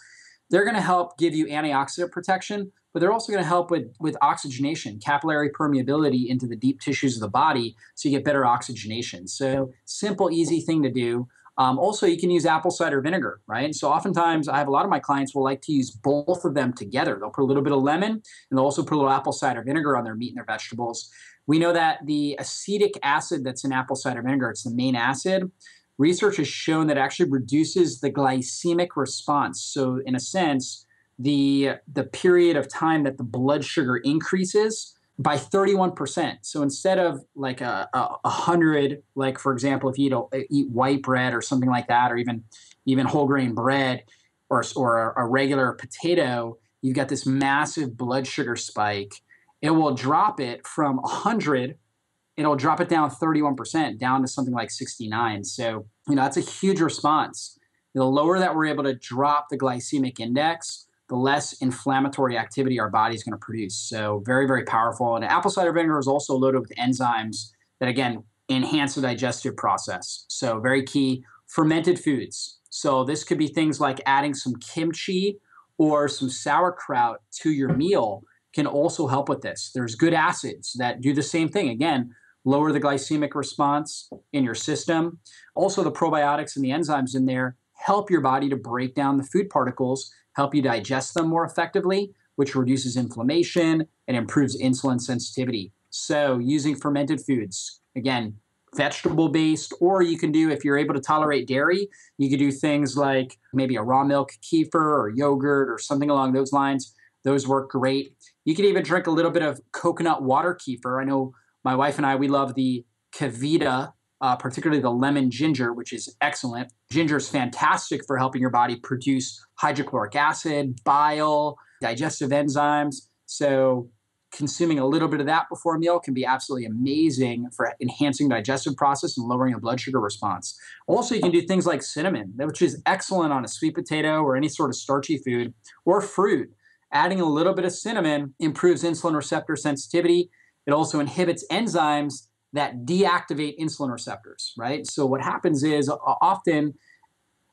They're going to help give you antioxidant protection, but they're also going to help with oxygenation, capillary permeability into the deep tissues of the body, so you get better oxygenation. So simple, easy thing to do. Also, you can use apple cider vinegar, right? So oftentimes, I have a lot of my clients will like to use both of them together. They'll put a little bit of lemon, and they'll also put a little apple cider vinegar on their meat and their vegetables. We know that the acetic acid that's in apple cider vinegar, it's the main acid. Research has shown that it actually reduces the glycemic response. So in a sense, the period of time that the blood sugar increases by 31%. So instead of like a 100, like for example, if you eat white bread or something like that, or even whole grain bread or a regular potato, you've got this massive blood sugar spike. It will drop it from 100, it'll drop it down 31%, down to something like 69. So, that's a huge response. The lower that we're able to drop the glycemic index, the less inflammatory activity our body's going to produce. So very, very powerful. And apple cider vinegar is also loaded with enzymes that, again, enhance the digestive process. So very key. Fermented foods. So this could be things like adding some kimchi or some sauerkraut to your meal can also help with this. There's good acids that do the same thing. Again, lower the glycemic response in your system. Also, the probiotics and the enzymes in there help your body to break down the food particles, help you digest them more effectively, which reduces inflammation and improves insulin sensitivity. So using fermented foods, again, vegetable-based, or you can do, if you're able to tolerate dairy, you could do things like maybe a raw milk kefir or yogurt or something along those lines. Those work great. You could even drink a little bit of coconut water kefir. I know my wife and I, we love the Kavita, particularly the lemon ginger, which is excellent. Ginger is fantastic for helping your body produce hydrochloric acid, bile, digestive enzymes. So consuming a little bit of that before a meal can be absolutely amazing for enhancing the digestive process and lowering the blood sugar response. Also, you can do things like cinnamon, which is excellent on a sweet potato or any sort of starchy food, or fruit. Adding a little bit of cinnamon improves insulin receptor sensitivity. It also inhibits enzymes that deactivate insulin receptors, right? So what happens is often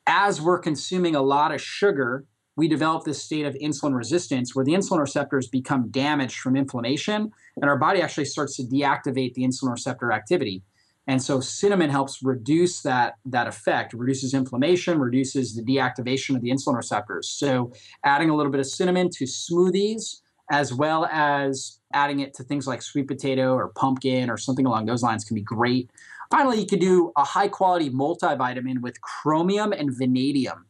as we're consuming a lot of sugar, we develop this state of insulin resistance where the insulin receptors become damaged from inflammation and our body actually starts to deactivate the insulin receptor activity. And so cinnamon helps reduce that effect, reduces inflammation, reduces the deactivation of the insulin receptors. So adding a little bit of cinnamon to smoothies, as well as adding it to things like sweet potato or pumpkin or something along those lines can be great. Finally, you could do a high quality multivitamin with chromium and vanadium.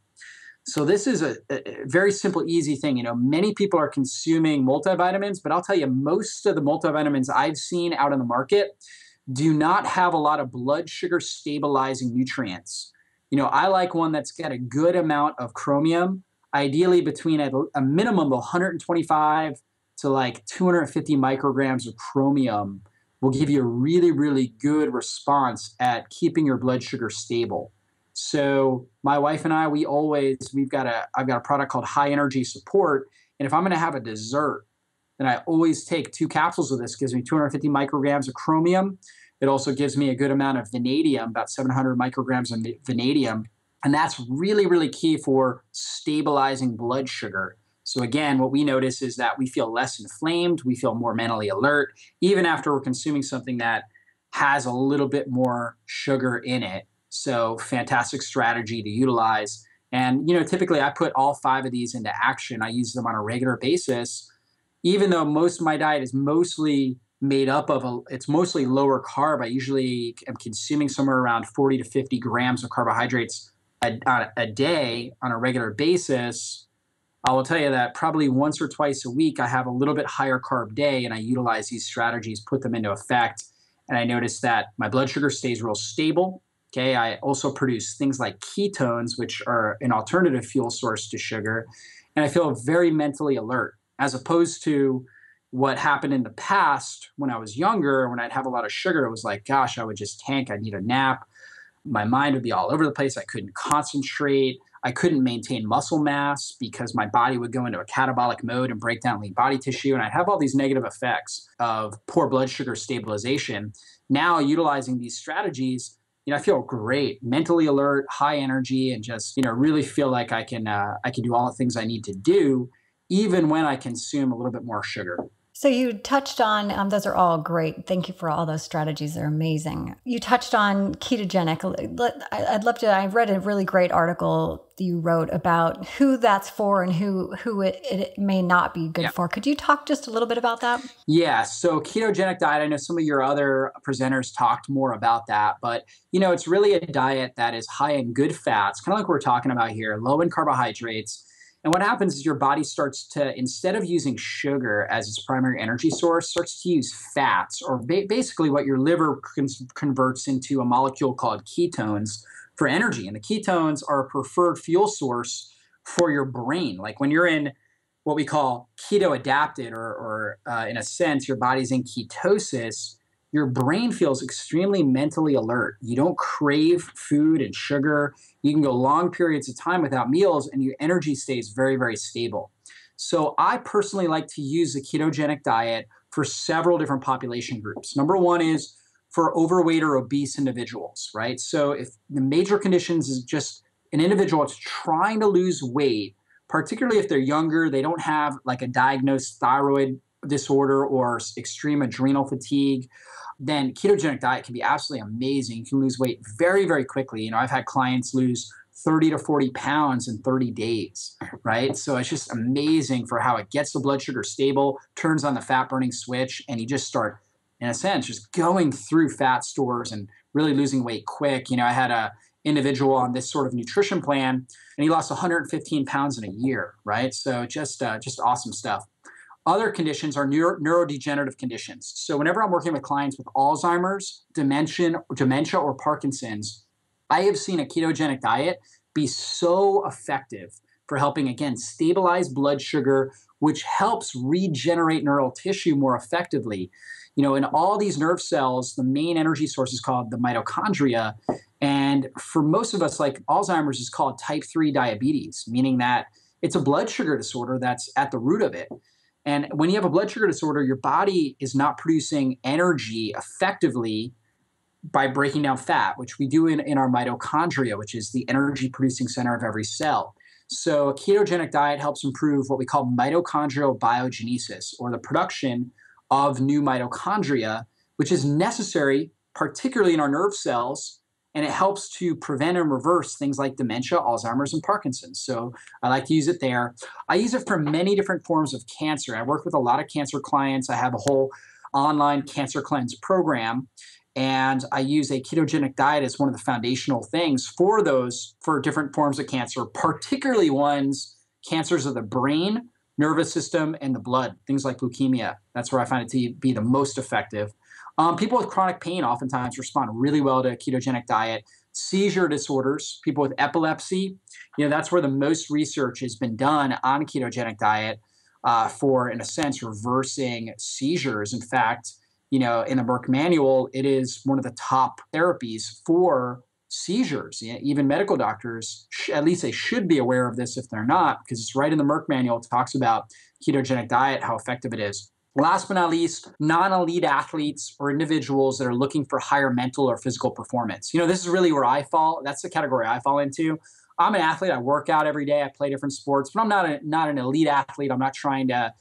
So this is a very simple, easy thing. Many people are consuming multivitamins, but I'll tell you, most of the multivitamins I've seen out on the market do not have a lot of blood sugar stabilizing nutrients. I like one that's got a good amount of chromium, ideally between a minimum of 125 to like 250 micrograms of chromium will give you a really, really good response at keeping your blood sugar stable. So my wife and I, I've got a product called High Energy Support. And if I'm going to have a dessert, then I always take 2 capsules of this. It gives me 250 micrograms of chromium. It also gives me a good amount of vanadium, about 700 micrograms of vanadium. And that's really, really key for stabilizing blood sugar. So again, what we notice is that we feel less inflamed, we feel more mentally alert, even after we're consuming something that has a little bit more sugar in it. So fantastic strategy to utilize. And, typically I put all 5 of these into action. I use them on a regular basis, even though most of my diet is mostly made up of, it's mostly lower carb. I usually am consuming somewhere around 40 to 50 grams of carbohydrates a day on a regular basis. I will tell you that probably once or twice a week, I have a little bit higher carb day and I utilize these strategies, put them into effect. And I notice that my blood sugar stays real stable. Okay. I also produce things like ketones, which are an alternative fuel source to sugar. And I feel very mentally alert, as opposed to what happened in the past when I was younger. When I'd have a lot of sugar, it was like, gosh, I would just tank. I'd need a nap. My mind would be all over the place. I couldn't concentrate. I couldn't maintain muscle mass because my body would go into a catabolic mode and break down lean body tissue. And I'd have all these negative effects of poor blood sugar stabilization. Now, utilizing these strategies, I feel great, mentally alert, high energy, and just, really feel like I can do all the things I need to do, even when I consume a little bit more sugar. So you touched on, those are all great. Thank you for all those strategies. They're amazing. You touched on ketogenic. I'd love to, I read a really great article that you wrote about who that's for and who it may not be good for. Could you talk just a little bit about that? Yeah. So ketogenic diet, I know some of your other presenters talked more about that, but it's really a diet that is high in good fats, kind of like we're talking about here, low in carbohydrates. And what happens is your body starts to, instead of using sugar as its primary energy source, starts to use fats, or basically what your liver converts into a molecule called ketones for energy. And the ketones are a preferred fuel source for your brain. Like when you're in what we call keto adapted, or in a sense, your body's in ketosis, your brain feels extremely mentally alert. You don't crave food and sugar. You can go long periods of time without meals and your energy stays very, very stable. So I personally like to use the ketogenic diet for several different population groups. Number one is for overweight or obese individuals, right? So if the major conditions is just an individual that's trying to lose weight, particularly if they're younger, they don't have like a diagnosed thyroid disorder or extreme adrenal fatigue, then ketogenic diet can be absolutely amazing. You can lose weight very, very quickly. You know, I've had clients lose 30 to 40 pounds in 30 days, right? So it's just amazing for how it gets the blood sugar stable, turns on the fat burning switch, and you just start, in a sense, just going through fat stores and really losing weight quick. You know, I had a individual on this sort of nutrition plan, and he lost 115 pounds in a year, right? So just awesome stuff. Other conditions are neurodegenerative conditions. So whenever I'm working with clients with Alzheimer's, dementia, or Parkinson's, I have seen a ketogenic diet be so effective for helping, again, stabilize blood sugar, which helps regenerate neural tissue more effectively. You know, in all these nerve cells, the main energy source is called the mitochondria. And for most of us, like Alzheimer's is called type 3 diabetes, meaning that it's a blood sugar disorder that's at the root of it. And when you have a blood sugar disorder, your body is not producing energy effectively by breaking down fat, which we do in our mitochondria, which is the energy producing center of every cell. So a ketogenic diet helps improve what we call mitochondrial biogenesis, or the production of new mitochondria, which is necessary, particularly in our nerve cells, and it helps to prevent and reverse things like dementia, Alzheimer's, and Parkinson's. So I like to use it there. I use it for many different forms of cancer. I work with a lot of cancer clients. I have a whole online cancer cleanse program, and I use a ketogenic diet as one of the foundational things for different forms of cancer, particularly cancers of the brain, nervous system, and the blood, things like leukemia. That's where I find it to be the most effective. People with chronic pain oftentimes respond really well to a ketogenic diet. Seizure disorders, people with epilepsy, you know, that's where the most research has been done on a ketogenic diet for, in a sense, reversing seizures. In fact, you know, in the Merck manual, it is one of the top therapies for seizures. You know, even medical doctors, at least they should be aware of this if they're not, because it's right in the Merck manual. It talks about ketogenic diet, how effective it is. Last but not least, non-elite athletes or individuals that are looking for higher mental or physical performance. You know, this is really where I fall. That's the category I fall into. I'm an athlete. I work out every day. I play different sports, but I'm not an elite athlete. I'm not trying to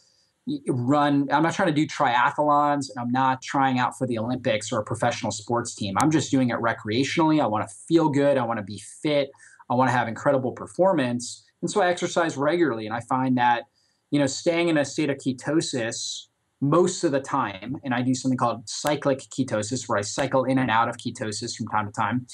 I'm not trying to do triathlons, and I'm not trying out for the Olympics or a professional sports team. I'm just doing it recreationally. I want to feel good. I want to be fit. I want to have incredible performance. And so I exercise regularly. And I find that, you know, staying in a state of ketosis most of the time, and I do something called cyclic ketosis, where I cycle in and out of ketosis from time to time,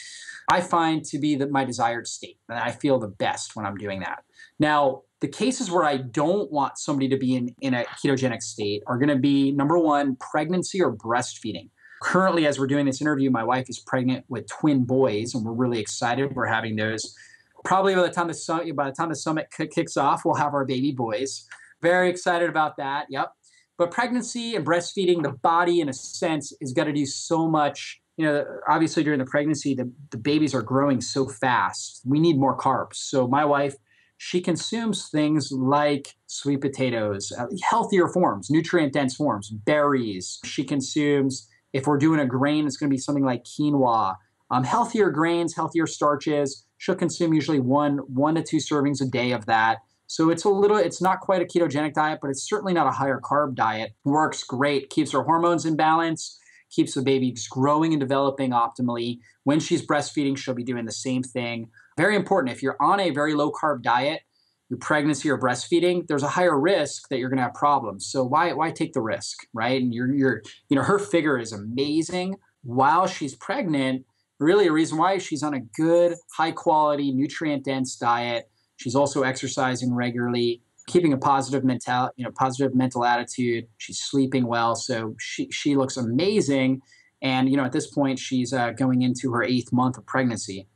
I find to be my desired state. And I feel the best when I'm doing that. Now, the cases where I don't want somebody to be in a ketogenic state are going to be, number one, pregnancy or breastfeeding. Currently, as we're doing this interview, my wife is pregnant with twin boys, and we're really excited. We're having those. Probably by the time the summit kicks off, we'll have our baby boys. Very excited about that. Yep. But pregnancy and breastfeeding, the body, in a sense, is got to do so much. You know, obviously during the pregnancy, the babies are growing so fast. We need more carbs. So my wife, she consumes things like sweet potatoes, healthier forms, nutrient-dense forms, berries. She consumes, if we're doing a grain, it's going to be something like quinoa. Healthier grains, healthier starches. She'll consume usually one to two servings a day of that. So it's not quite a ketogenic diet, but it's certainly not a higher carb diet. Works great, keeps her hormones in balance, keeps the baby growing and developing optimally. When she's breastfeeding, she'll be doing the same thing. Very important. If you're on a very low carb diet, your pregnancy or breastfeeding, there's a higher risk that you're going to have problems. So why take the risk, right? And her figure is amazing while she's pregnant. Really, a reason why she's on a good, high quality, nutrient dense diet. She's also exercising regularly, keeping a positive mental attitude. She's sleeping well. So she looks amazing. And, at this point, she's going into her 8th month of pregnancy.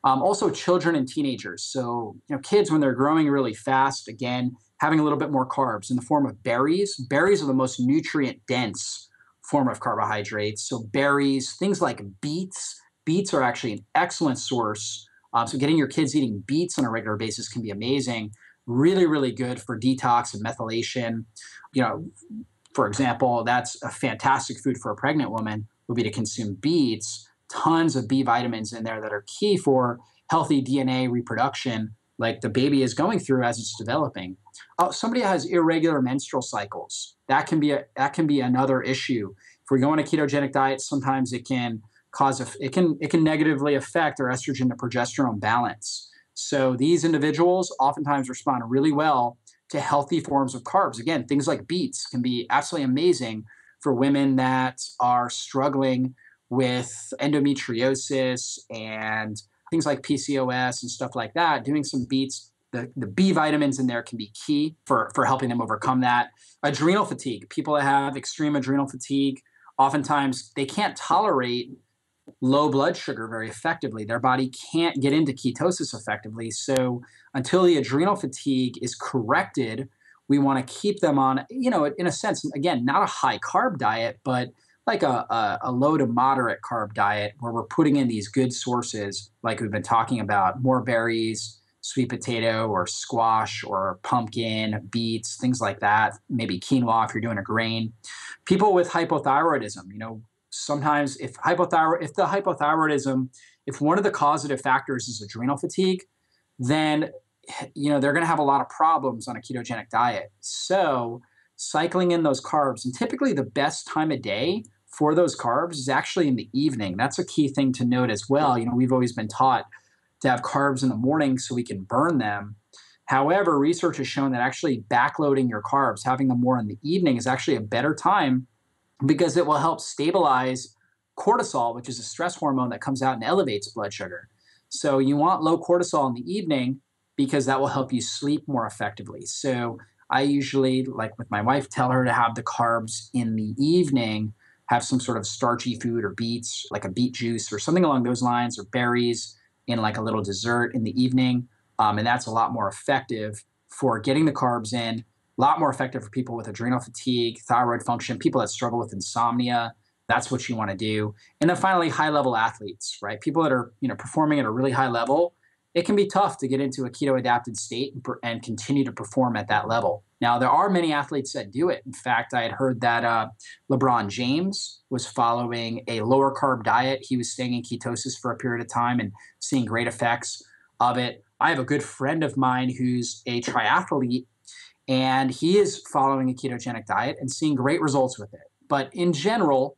Also children and teenagers. So, kids, when they're growing really fast, again, having a little bit more carbs in the form of berries. Berries are the most nutrient dense form of carbohydrates. So berries, things like beets. Beets are actually an excellent source. So getting your kids eating beets on a regular basis can be amazing. Really, really good for detox and methylation. For example, that's a fantastic food for a pregnant woman would be to consume beets. Tons of B vitamins in there that are key for healthy DNA reproduction, like the baby is going through as it's developing. Somebody has irregular menstrual cycles. That can be another issue. If we go on a ketogenic diet, sometimes it can negatively affect our estrogen to progesterone balance. So these individuals oftentimes respond really well to healthy forms of carbs. Again, things like beets can be absolutely amazing for women that are struggling with endometriosis and things like PCOS and stuff like that. Doing some beets, the B vitamins in there can be key for helping them overcome that. Adrenal fatigue. People that have extreme adrenal fatigue, oftentimes they can't tolerate low blood sugar very effectively. Their body can't get into ketosis effectively. So until the adrenal fatigue is corrected, we want to keep them on, in a sense, again, not a high carb diet, but like a low to moderate carb diet where we're putting in these good sources like we've been talking about, more berries, sweet potato or squash or pumpkin, beets, things like that, maybe quinoa if you're doing a grain. People with hypothyroidism, sometimes if one of the causative factors is adrenal fatigue, then they're going to have a lot of problems on a ketogenic diet. So cycling in those carbs, and typically the best time of day for those carbs is actually in the evening. That's a key thing to note as well. We've always been taught to have carbs in the morning so we can burn them. However, research has shown that actually backloading your carbs, having them more in the evening, is actually a better time because it will help stabilize cortisol, which is a stress hormone that comes out and elevates blood sugar. So you want low cortisol in the evening because that will help you sleep more effectively. So I usually, like with my wife, tell her to have the carbs in the evening, have some sort of starchy food or beets, like a beet juice or something along those lines, or berries in like a little dessert in the evening. And that's a lot more effective for getting the carbs in, a lot more effective for people with adrenal fatigue, thyroid function, people that struggle with insomnia. That's what you want to do. And then finally, high-level athletes, right? People that are, performing at a really high level. It can be tough to get into a keto-adapted state and continue to perform at that level. Now, there are many athletes that do it. In fact, I had heard that LeBron James was following a lower carb diet. He was staying in ketosis for a period of time and seeing great effects of it. I have a good friend of mine who's a triathlete, and he is following a ketogenic diet and seeing great results with it. But in general,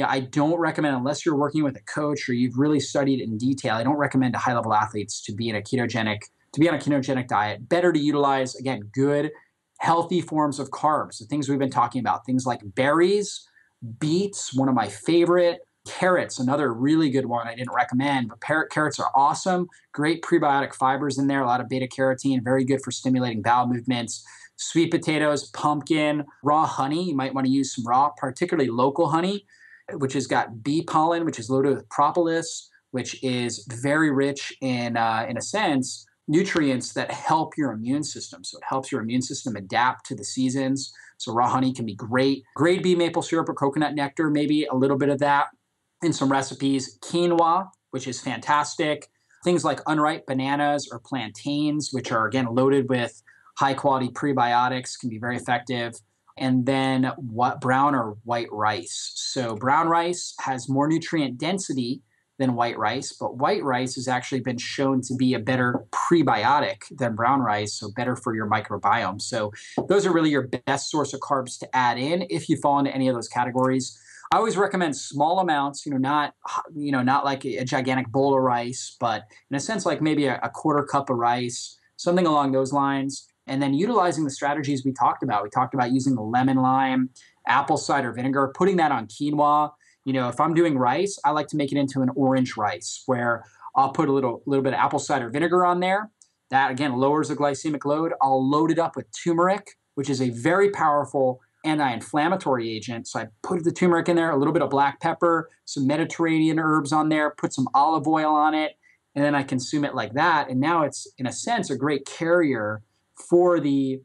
I don't recommend, unless you're working with a coach or you've really studied in detail, I don't recommend to high-level athletes to be on a ketogenic diet. Better to utilize, again, good, healthy forms of carbs, the things we've been talking about, things like berries, beets, one of my favorite, carrots, another really good one I didn't recommend, but carrots are awesome. Great prebiotic fibers in there, a lot of beta carotene, very good for stimulating bowel movements. Sweet potatoes, pumpkin, raw honey. You might want to use some raw, particularly local honey, which has got bee pollen, which is loaded with propolis, which is very rich in a sense, nutrients that help your immune system. So it helps your immune system adapt to the seasons. So raw honey can be great. Grade B maple syrup or coconut nectar, maybe a little bit of that in some recipes. Quinoa, which is fantastic. Things like unripe bananas or plantains, which are, again, loaded with high-quality prebiotics, can be very effective. And then brown or white rice. So brown rice has more nutrient density than white rice, but white rice has actually been shown to be a better prebiotic than brown rice, so better for your microbiome. So those are really your best source of carbs to add in if you fall into any of those categories. I always recommend small amounts, not like a gigantic bowl of rice, but in a sense like maybe a quarter cup of rice, something along those lines. And then utilizing the strategies we talked about. We talked about using the lemon lime, apple cider vinegar, putting that on quinoa. If I'm doing rice, I like to make it into an orange rice where I'll put a little bit of apple cider vinegar on there. That, again, lowers the glycemic load. I'll load it up with turmeric, which is a very powerful anti-inflammatory agent. So I put the turmeric in there, a little bit of black pepper, some Mediterranean herbs on there, put some olive oil on it, and then I consume it like that. And now it's, in a sense, a great carrier for the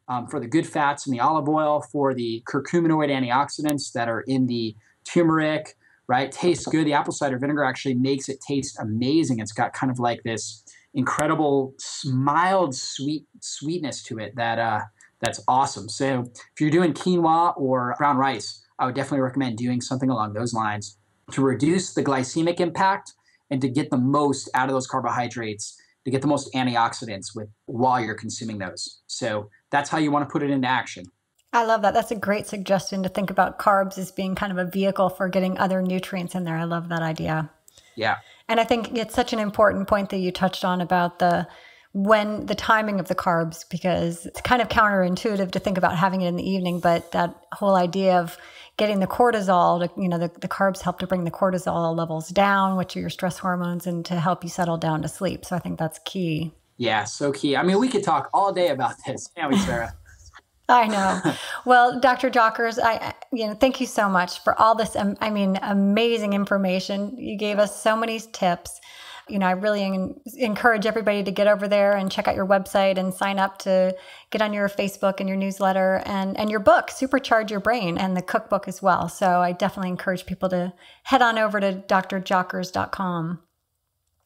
good fats in the olive oil, for the curcuminoid antioxidants that are in the turmeric, right? Tastes good. The apple cider vinegar actually makes it taste amazing. It's got kind of like this incredible mild sweetness to it that's awesome. So if you're doing quinoa or brown rice, I would definitely recommend doing something along those lines to reduce the glycemic impact and to get the most out of those carbohydrates, to get the most antioxidants while you're consuming those. So that's how you want to put it into action. I love that. That's a great suggestion to think about carbs as being kind of a vehicle for getting other nutrients in there. I love that idea. Yeah. And I think it's such an important point that you touched on about the timing of the carbs, because it's kind of counterintuitive to think about having it in the evening, but that whole idea of getting the cortisol, the carbs help to bring the cortisol levels down, which are your stress hormones, and to help you settle down to sleep. So I think that's key. Yeah, so key. I mean, we could talk all day about this, can't we, Sarah? I know. Well, Dr. Jockers, thank you so much for all this, amazing information. You gave us so many tips. I really encourage everybody to get over there and check out your website and sign up to get on your Facebook and your newsletter and your book, Supercharge Your Brain, and the cookbook as well. So I definitely encourage people to head on over to drjockers.com.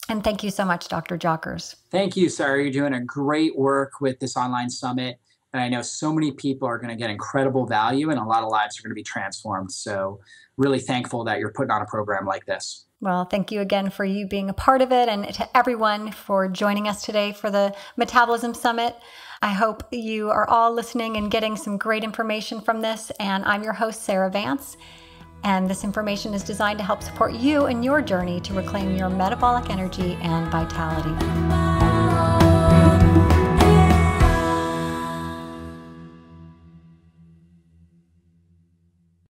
And thank you so much, Dr. Jockers. Thank you, Sarah. You're doing a great work with this online summit. And I know so many people are going to get incredible value, and a lot of lives are going to be transformed. So really thankful that you're putting on a program like this. Well, thank you again for you being a part of it, and to everyone for joining us today for the Metabolism Summit. I hope you are all listening and getting some great information from this. And I'm your host, Sarah Vance. And this information is designed to help support you in your journey to reclaim your metabolic energy and vitality.